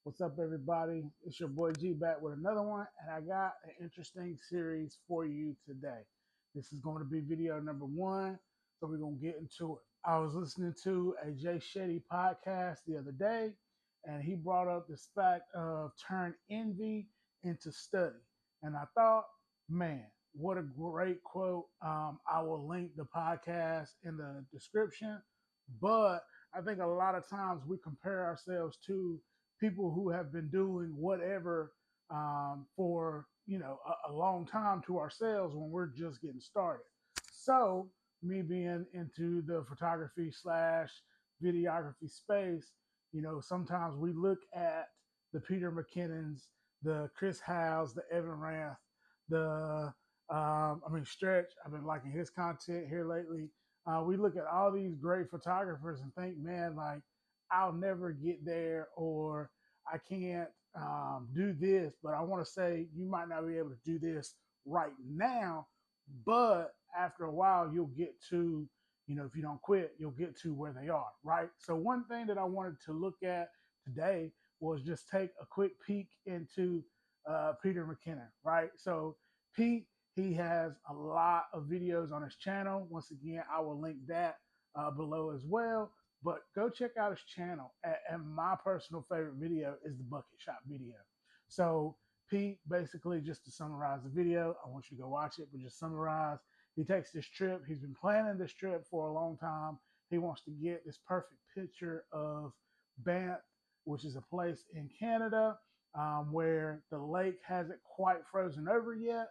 What's up, everybody? It's your boy G back with another one, and I got an interesting series for you today. This is going to be video number one, so we're going to get into it. I was listening to a Jay Shetty podcast the other day, and he brought up the fact of turn envy into study. And I thought, man, what a great quote. I will link the podcast in the description, but I think a lot of times we compare ourselves to people who have been doing whatever for a long time to ourselves when we're just getting started. So me being into the photography slash videography space, sometimes we look at the Peter McKinnons, the Chris Howes, the Evan Rath, the Stretch. I've been liking his content here lately. We look at all these great photographers and think, man, like I'll never get there, or I can't do this. But I want to say you might not be able to do this right now, but after a while, you'll get to, if you don't quit, you'll get to where they are, right? So, one thing that I wanted to look at today was just take a quick peek into Peter McKinnon, right? So, Pete, he has a lot of videos on his channel. Once again, I will link that below as well. But go check out his channel. And my personal favorite video is the bucket shot video. So Pete, basically, just to summarize the video, I want you to go watch it, but just summarize. He takes this trip. He's been planning this trip for a long time. He wants to get this perfect picture of Banff, which is a place in Canada where the lake hasn't quite frozen over yet,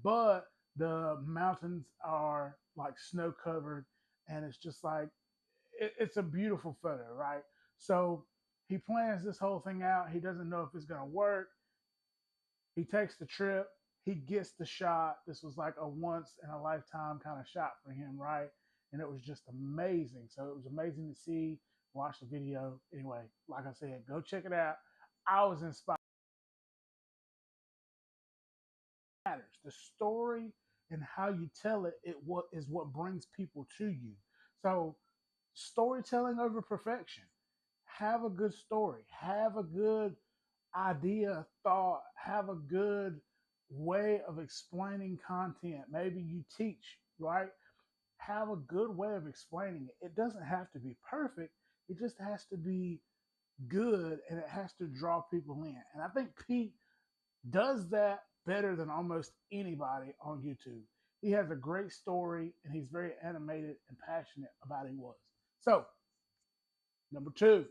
but the mountains are like snow covered, and it's just like it's a beautiful photo, right? So he plans this whole thing out. He doesn't know if it's going to work. He takes the trip. He gets the shot. This was like a once in a lifetime kind of shot for him, right? And it was just amazing. So it was amazing to see, watch the video. Anyway, like I said, go check it out. I was inspired. The story and how you tell it, what is what brings people to you. So storytelling over perfection. Have a good story. Have a good idea, thought. Have a good way of explaining content. Maybe you teach, right? Have a good way of explaining it. It doesn't have to be perfect. It just has to be good, and it has to draw people in. And I think Pete does that better than almost anybody on YouTube. He has a great story, and he's very animated and passionate about who he was. So, number two,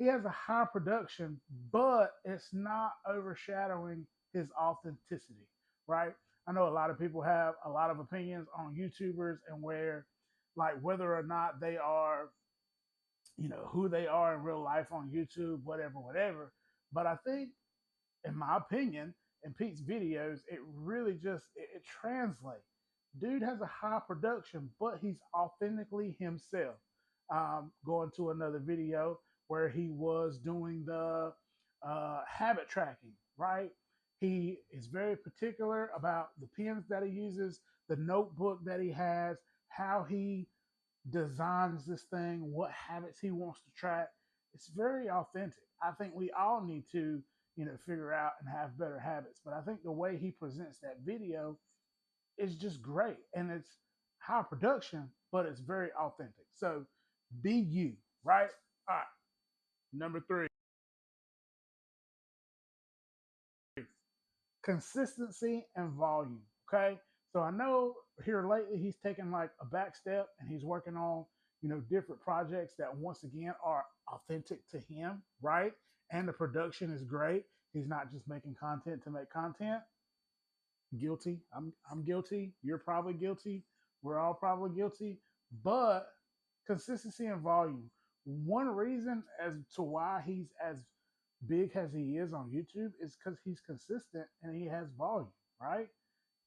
he has a high production, but it's not overshadowing his authenticity, right? I know a lot of people have a lot of opinions on YouTubers and whether or not they are, who they are in real life on YouTube, whatever, whatever. But I think, in my opinion, in Pete's videos, it really it translates. Dude has a high production, but he's authentically himself. Going to another video where he was doing the habit tracking, right? He is very particular about the pens that he uses, the notebook that he has, how he designs this thing, what habits he wants to track. It's very authentic. I think we all need to, figure out and have better habits. But I think the way he presents that video is just great. And it's high production, but it's very authentic. So be you, right? All right. Number three, consistency and volume. Okay. So I know here lately he's taken like a back step and he's working on, different projects that once again are authentic to him, right? And the production is great. He's not just making content to make content. Guilty. I'm guilty. You're probably guilty. We're all probably guilty. But consistency and volume. One reason as to why he's as big as he is on YouTube is because he's consistent and he has volume, right?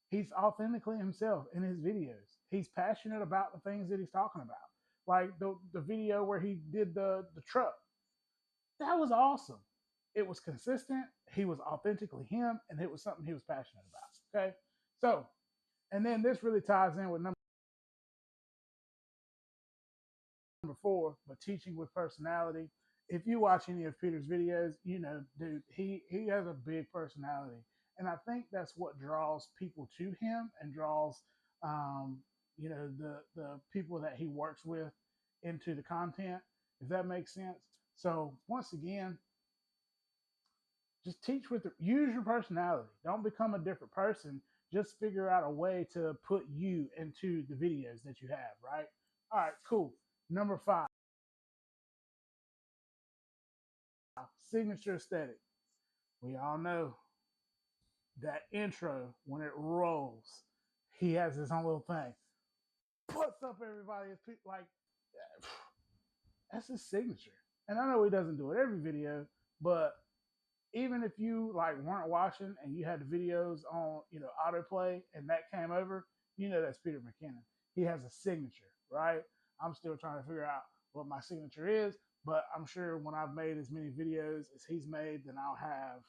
He's authentically himself in his videos. He's passionate about the things that he's talking about. Like the video where he did the truck. That was awesome. It was consistent. He was authentically him, and it was something he was passionate about. Okay. So, and then this really ties in with number number 4, but teaching with personality. If you watch any of Peter's videos, you know, dude, he has a big personality, and I think that's what draws people to him and draws, um, you know, the people that he works with into the content. If that makes sense. So once again, just teach with use your personality. Don't become a different person. Just figure out a way to put you into the videos that you have, right? All right, cool. Number 5, signature aesthetic. We all know that intro when it rolls, he has his own little thing. What's up, everybody? It's like that's his signature. And I know he doesn't do it every video, but even if you like weren't watching and you had the videos on, you know, autoplay and that came over, you know that's Peter McKinnon. He has a signature, right? I'm still trying to figure out what my signature is, but I'm sure when I've made as many videos as he's made, then I'll have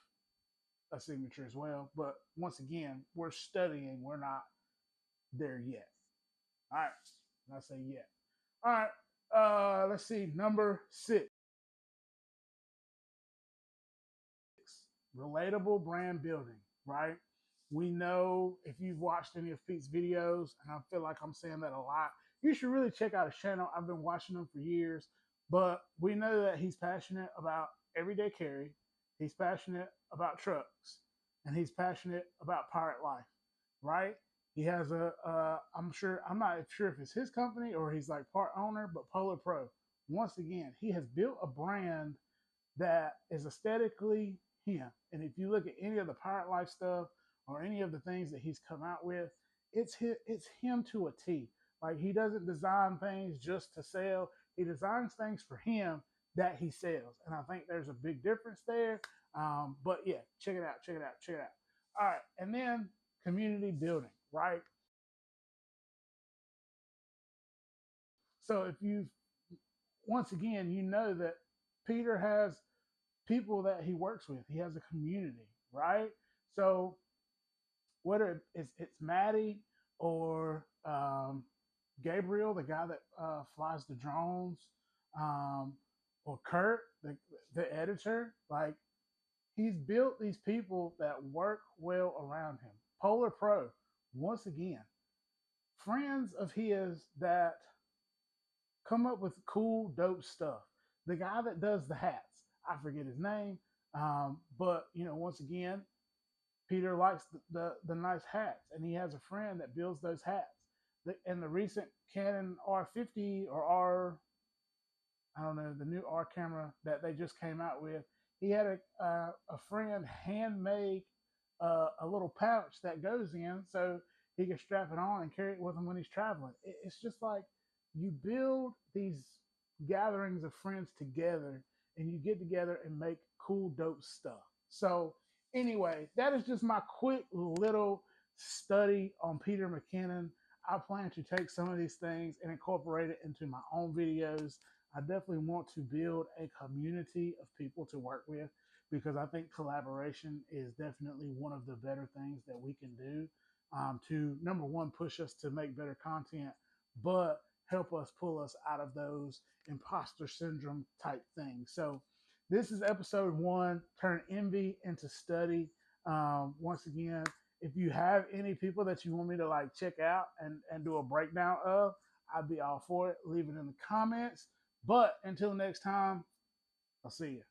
a signature as well. But once again, we're studying, we're not there yet. All right. And I say yet. All right. Let's see. Number 6. Relatable brand building, right? We know if you've watched any of Pete's videos, and I feel like I'm saying that a lot, you should really check out his channel. I've been watching him for years, but we know that he's passionate about everyday carry. He's passionate about trucks, and he's passionate about pirate life, right? He has I'm not sure if it's his company or he's like part owner, but Polar Pro. Once again, he has built a brand that is aesthetically him. And if you look at any of the pirate life stuff or any of the things that he's come out with, it's him to a T. Like he doesn't design things just to sell. He designs things for him that he sells. And I think there's a big difference there. But yeah, check it out, check it out, check it out. All right. And then community building, right? So if you once again, you know that Peter has people that he works with. He has a community, right? So whether it's Maddie or Gabriel, the guy that flies the drones, um, or Kurt, the editor, like he's built these people that work well around him. Polar Pro, once again, friends of his that come up with cool, dope stuff. The guy that does the hats, I forget his name, but you know, once again, Peter likes the nice hats, and he has a friend that builds those hats. And the recent Canon R50 or I don't know, the new R camera that they just came out with, he had a friend hand make a little pouch that goes in so he can strap it on and carry it with him when he's traveling. It's just like you build these gatherings of friends together and you get together and make cool, dope stuff. So, anyway, that is just my quick little study on Peter McKinnon. I plan to take some of these things and incorporate it into my own videos. I definitely want to build a community of people to work with because I think collaboration is definitely one of the better things that we can do to, number one, push us to make better content, but help us pull us out of those imposter syndrome type things. So this is episode 1, turn envy into study. Once again, if you have any people that you want me to like check out and do a breakdown of, I'd be all for it. Leave it in the comments. But until next time, I'll see you.